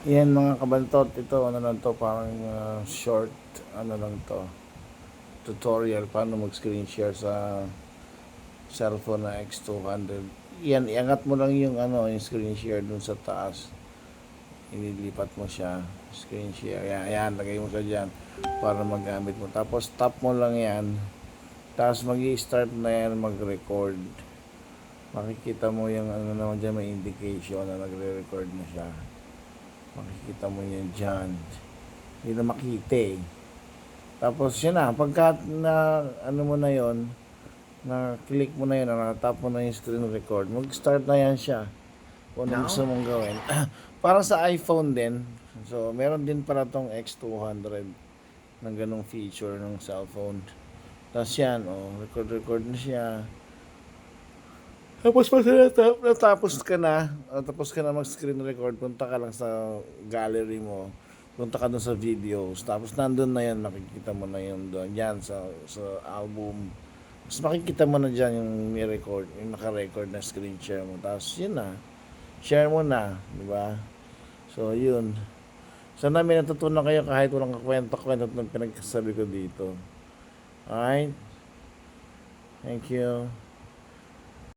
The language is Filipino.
Yan mga kabantot, ito ano lang to, parang short ano lang to, tutorial paano mag screen share sa cellphone na X200. Yan, iangat mo lang yung ano, yung screen share dun sa taas. Inilipat mo siya, screen share. Yan, yan, lagay mo siya dyan para magamit mo. Tapos tap mo lang yan. Tapos mag-i-start na yan mag-record. Makikita mo yung ano naman dyan, may indication na nagre-record na siya. Makikita mo yan dyan. Hindi na makita eh. Tapos yun na, pagka na ano mo na yon, na click mo na yun, na tap mo na yung screen record, mag-start na yan siya. Kung ano gusto mong gawin. Para sa iPhone din, so meron din pala tong X200 ng ganong feature ng cellphone. Tapos yan, record na siya. Tapos pag natapos ka na, tapos ka na mag-screen record, punta ka lang sa gallery mo, punta ka dun sa videos, tapos nandun na yan, nakikita mo na yun doon, yan sa album. Tapos makikita mo na dyan yung may record, yung naka-record na screen share mo. Tapos yun na, share mo na, di ba? So yun. Sana may natutunan kayo kahit walang kakwento-kwento ng pinagsasabi ko dito. Alright? Thank you.